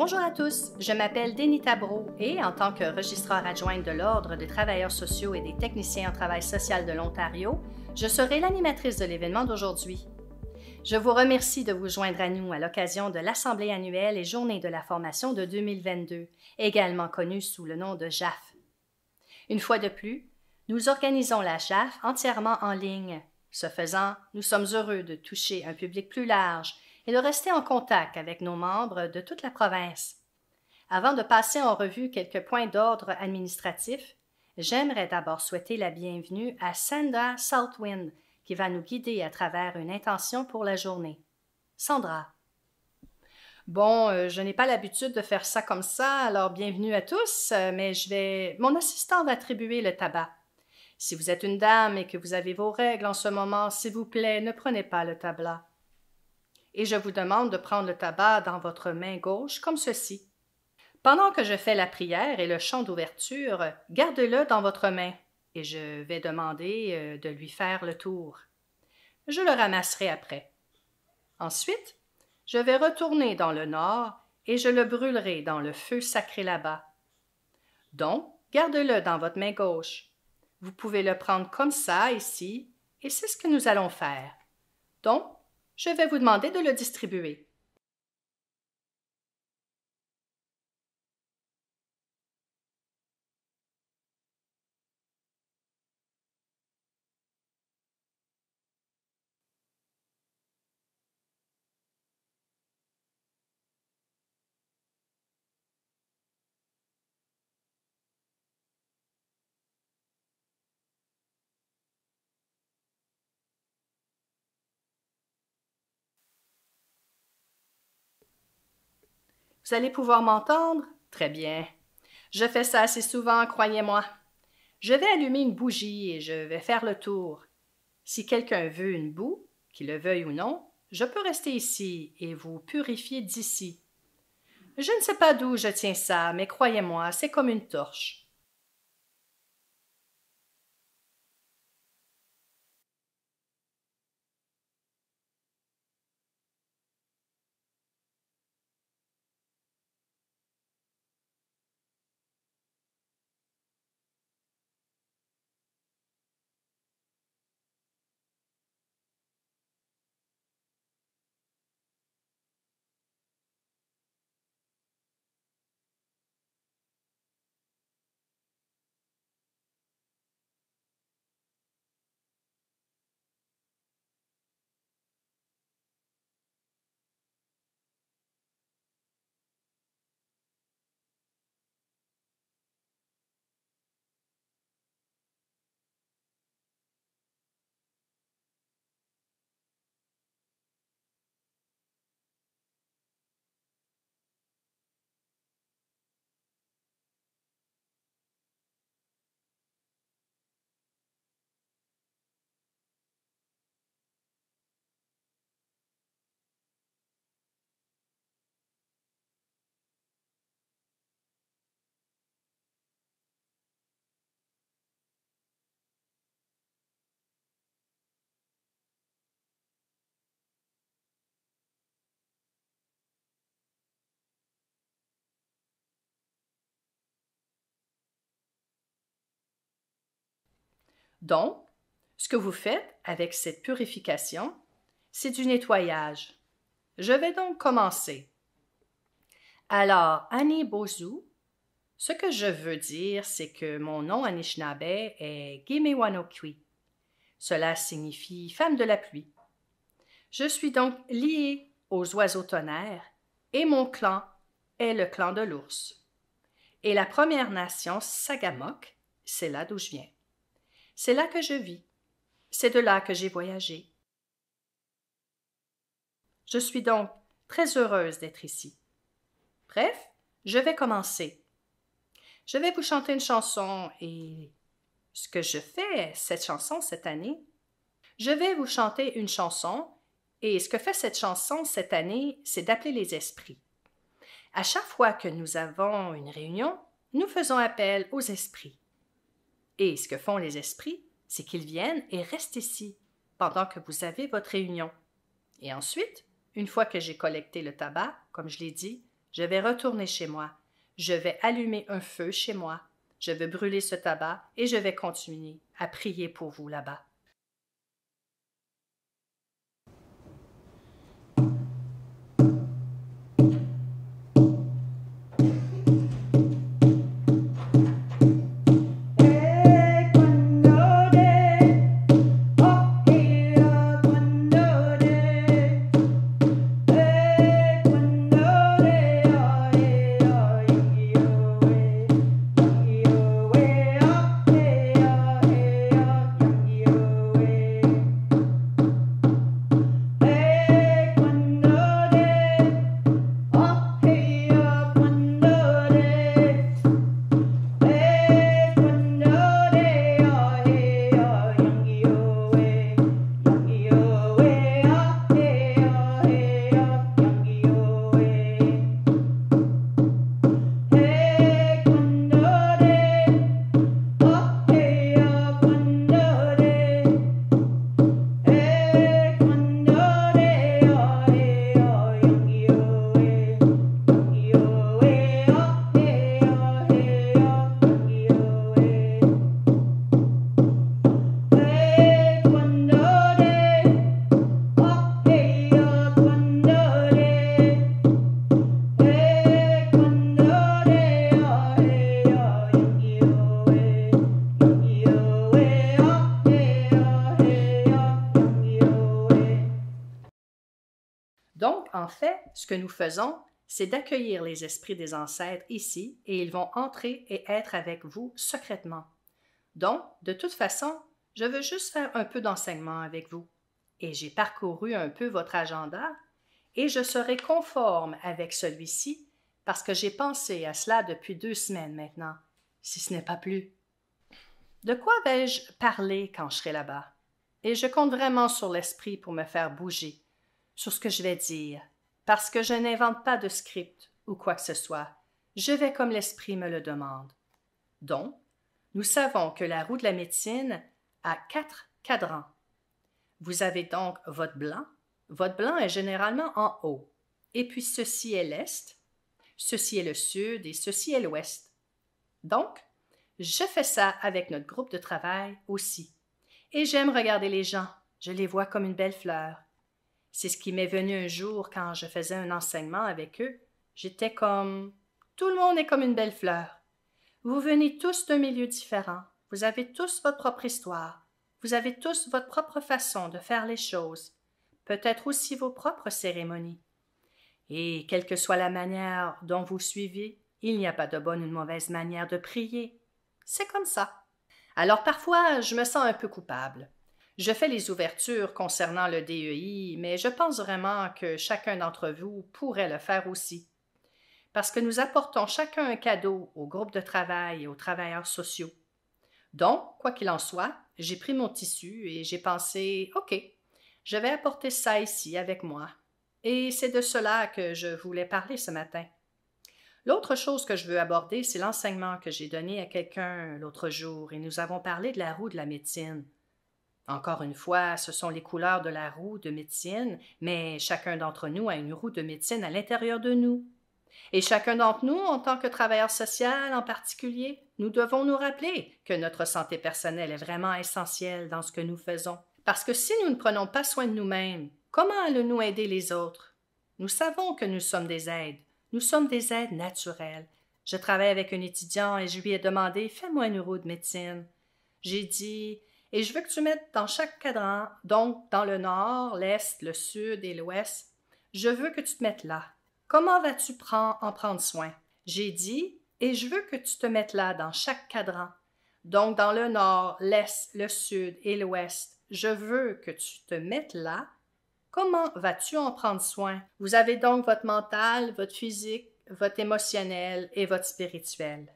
Bonjour à tous, je m'appelle Denita Brault et en tant que registraire adjointe de l'Ordre des travailleurs sociaux et des techniciens en travail social de l'Ontario, je serai l'animatrice de l'événement d'aujourd'hui. Je vous remercie de vous joindre à nous à l'occasion de l'Assemblée annuelle et Journée de la formation de 2022, également connue sous le nom de JAF. Une fois de plus, nous organisons la JAF entièrement en ligne. Ce faisant, nous sommes heureux de toucher un public plus large et de rester en contact avec nos membres de toute la province. Avant de passer en revue quelques points d'ordre administratif, j'aimerais d'abord souhaiter la bienvenue à Sandra Southwind, qui va nous guider à travers une intention pour la journée. Sandra. Bon, je n'ai pas l'habitude de faire ça comme ça, alors bienvenue à tous, mais mon assistant va attribuer le tabac. Si vous êtes une dame et que vous avez vos règles en ce moment, s'il vous plaît, ne prenez pas le tabac. Et je vous demande de prendre le tabac dans votre main gauche comme ceci. Pendant que je fais la prière et le chant d'ouverture, gardez-le dans votre main et je vais demander de lui faire le tour. Je le ramasserai après. Ensuite, je vais retourner dans le nord et je le brûlerai dans le feu sacré là-bas. Donc, gardez-le dans votre main gauche. Vous pouvez le prendre comme ça ici et c'est ce que nous allons faire. Donc, je vais vous demander de le distribuer. Vous allez pouvoir m'entendre? Très bien. Je fais ça assez souvent, croyez-moi. Je vais allumer une bougie et je vais faire le tour. Si quelqu'un veut une boue, qu'il le veuille ou non, je peux rester ici et vous purifier d'ici. Je ne sais pas d'où je tiens ça, mais croyez-moi, c'est comme une torche. Donc, ce que vous faites avec cette purification, c'est du nettoyage. Je vais donc commencer. Alors, Annie Bozu, ce que je veux dire, c'est que mon nom Anishinaabe est Gimewanokwi. Cela signifie femme de la pluie. Je suis donc liée aux oiseaux tonnerres et mon clan est le clan de l'ours. Et la Première Nation Sagamok, c'est là d'où je viens. C'est là que je vis. C'est de là que j'ai voyagé. Je suis donc très heureuse d'être ici. Bref, je vais commencer. Je vais vous chanter une chanson et ce que je fais, cette chanson cette année, je vais vous chanter une chanson et ce que fait cette chanson cette année, c'est d'appeler les esprits. À chaque fois que nous avons une réunion, nous faisons appel aux esprits. Et ce que font les esprits, c'est qu'ils viennent et restent ici pendant que vous avez votre réunion. Et ensuite, une fois que j'ai collecté le tabac, comme je l'ai dit, Je vais retourner chez moi. Je vais allumer un feu chez moi. Je vais brûler ce tabac et je vais continuer à prier pour vous là-bas. Donc, en fait, ce que nous faisons, c'est d'accueillir les esprits des ancêtres ici et ils vont entrer et être avec vous secrètement. Donc, de toute façon, je veux juste faire un peu d'enseignement avec vous. Et j'ai parcouru un peu votre agenda et je serai conforme avec celui-ci parce que j'ai pensé à cela depuis 2 semaines maintenant, si ce n'est pas plus. De quoi vais-je parler quand je serai là-bas? Et je compte vraiment sur l'esprit pour me faire bouger, sur ce que je vais dire, parce que je n'invente pas de script ou quoi que ce soit. Je vais comme l'esprit me le demande. Donc, nous savons que la roue de la médecine a 4 cadrans. Vous avez donc votre blanc. Votre blanc est généralement en haut. Et puis ceci est l'est, ceci est le sud et ceci est l'ouest. Donc, je fais ça avec notre groupe de travail aussi. Et j'aime regarder les gens. Je les vois comme une belle fleur. C'est ce qui m'est venu un jour quand je faisais un enseignement avec eux. J'étais comme... Tout le monde est comme une belle fleur. Vous venez tous d'un milieu différent. Vous avez tous votre propre histoire. Vous avez tous votre propre façon de faire les choses. Peut-être aussi vos propres cérémonies. Et quelle que soit la manière dont vous suivez, il n'y a pas de bonne ou de mauvaise manière de prier. C'est comme ça. Alors parfois, je me sens un peu coupable. Je fais les ouvertures concernant le DEI, mais je pense vraiment que chacun d'entre vous pourrait le faire aussi. Parce que nous apportons chacun un cadeau au groupe de travail et aux travailleurs sociaux. Donc, quoi qu'il en soit, j'ai pris mon tissu et j'ai pensé « OK, je vais apporter ça ici avec moi. » Et c'est de cela que je voulais parler ce matin. L'autre chose que je veux aborder, c'est l'enseignement que j'ai donné à quelqu'un l'autre jour et nous avons parlé de la roue de la médecine. Encore une fois, ce sont les couleurs de la roue de médecine, mais chacun d'entre nous a une roue de médecine à l'intérieur de nous. Et chacun d'entre nous, en tant que travailleur social en particulier, nous devons nous rappeler que notre santé personnelle est vraiment essentielle dans ce que nous faisons. Parce que si nous ne prenons pas soin de nous-mêmes, comment allons-nous aider les autres? Nous savons que nous sommes des aides. Nous sommes des aides naturelles. Je travaille avec un étudiant et je lui ai demandé « Fais-moi une roue de médecine. » J'ai dit « Et je veux que tu mettes dans chaque cadran, donc dans le nord, l'est, le sud et l'ouest, je veux que tu te mettes là. Comment vas-tu en prendre soin? » J'ai dit « Et je veux que tu te mettes là dans chaque cadran, donc dans le nord, l'est, le sud et l'ouest. Je veux que tu te mettes là. Comment vas-tu en prendre soin? » Vous avez donc votre mental, votre physique, votre émotionnel et votre spirituel.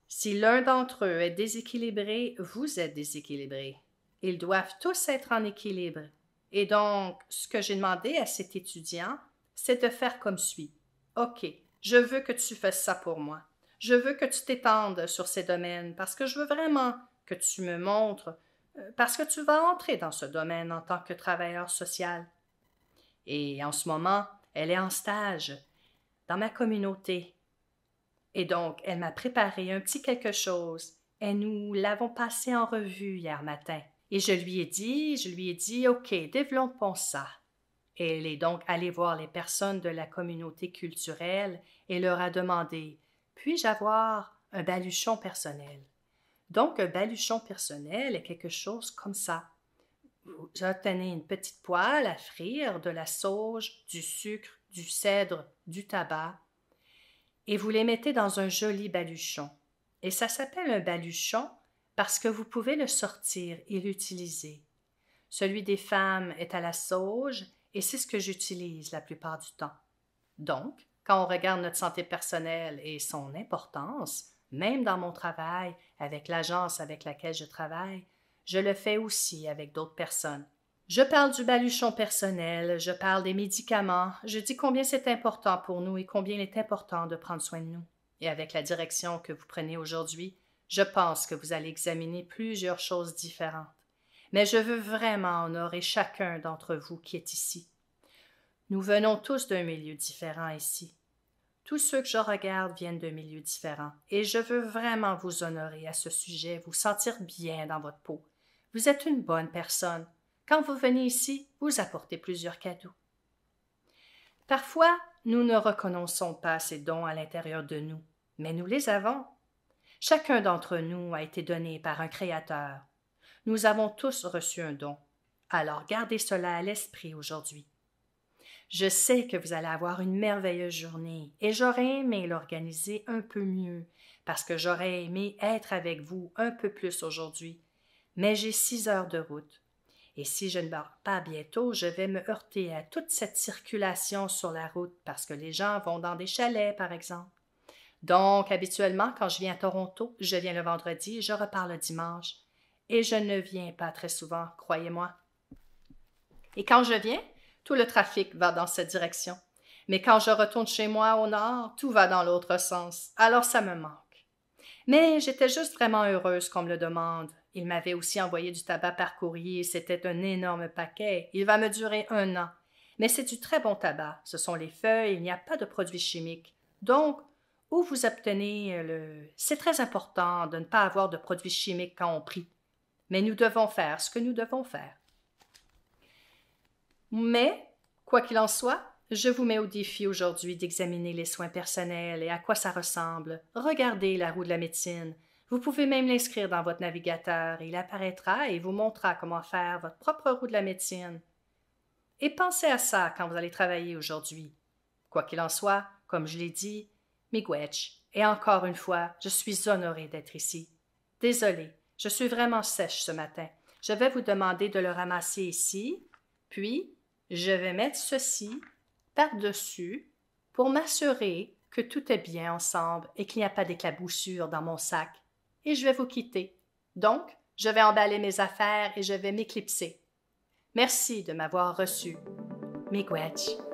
Si l'un d'entre eux est déséquilibré, vous êtes déséquilibré. Ils doivent tous être en équilibre. Et donc, ce que j'ai demandé à cet étudiant, c'est de faire comme suit. OK, je veux que tu fasses ça pour moi. Je veux que tu t'étendes sur ces domaines parce que je veux vraiment que tu me montres, parce que tu vas entrer dans ce domaine en tant que travailleur social. Et en ce moment, elle est en stage. dans ma communauté. Et donc, elle m'a préparé un petit quelque chose, et nous l'avons passé en revue hier matin. Et je lui ai dit, OK, développons ça. Et elle est donc allée voir les personnes de la communauté culturelle et leur a demandé, puis-je avoir un baluchon personnel? Donc, un baluchon personnel est quelque chose comme ça. Vous obtenez une petite poêle à frire, de la sauge, du sucre, du cèdre, du tabac, et vous les mettez dans un joli baluchon. Et ça s'appelle un baluchon parce que vous pouvez le sortir et l'utiliser. Celui des femmes est à la sauge et c'est ce que j'utilise la plupart du temps. Donc, quand on regarde notre santé personnelle et son importance, même dans mon travail, avec l'agence avec laquelle je travaille, je le fais aussi avec d'autres personnes. Je parle du baluchon personnel, je parle des médicaments, je dis combien c'est important pour nous et combien il est important de prendre soin de nous. Et avec la direction que vous prenez aujourd'hui, je pense que vous allez examiner plusieurs choses différentes. Mais je veux vraiment honorer chacun d'entre vous qui est ici. Nous venons tous d'un milieu différent ici. Tous ceux que je regarde viennent de milieux différents, et je veux vraiment vous honorer à ce sujet, vous sentir bien dans votre peau. Vous êtes une bonne personne. Quand vous venez ici, vous apportez plusieurs cadeaux. Parfois, nous ne reconnaissons pas ces dons à l'intérieur de nous, mais nous les avons. Chacun d'entre nous a été donné par un Créateur. Nous avons tous reçu un don. Alors gardez cela à l'esprit aujourd'hui. Je sais que vous allez avoir une merveilleuse journée et j'aurais aimé l'organiser un peu mieux parce que j'aurais aimé être avec vous un peu plus aujourd'hui. Mais j'ai 6 heures de route. Et si je ne pars pas bientôt, je vais me heurter à toute cette circulation sur la route parce que les gens vont dans des chalets, par exemple. Donc, habituellement, quand je viens à Toronto, je viens le vendredi et je repars le dimanche. Et je ne viens pas très souvent, croyez-moi. Et quand je viens, tout le trafic va dans cette direction. Mais quand je retourne chez moi au nord, tout va dans l'autre sens. Alors ça me manque. Mais j'étais juste vraiment heureuse qu'on me le demande. Il m'avait aussi envoyé du tabac par courrier. C'était un énorme paquet. Il va me durer 1 an. Mais c'est du très bon tabac. Ce sont les feuilles, il n'y a pas de produits chimiques. Donc, où vous obtenez C'est très important de ne pas avoir de produits chimiques quand on prie. Mais nous devons faire ce que nous devons faire. Mais, quoi qu'il en soit, je vous mets au défi aujourd'hui d'examiner les soins personnels et à quoi ça ressemble. Regardez la roue de la médecine. Vous pouvez même l'inscrire dans votre navigateur. Il apparaîtra et vous montrera comment faire votre propre roue de la médecine. Et pensez à ça quand vous allez travailler aujourd'hui. Quoi qu'il en soit, comme je l'ai dit, miigwech. Et encore une fois, je suis honorée d'être ici. Désolée, je suis vraiment sèche ce matin. Je vais vous demander de le ramasser ici, puis je vais mettre ceci par-dessus pour m'assurer que tout est bien ensemble et qu'il n'y a pas d'éclaboussures dans mon sac. Et je vais vous quitter. Donc, je vais emballer mes affaires et je vais m'éclipser. Merci de m'avoir reçu. Miigwech.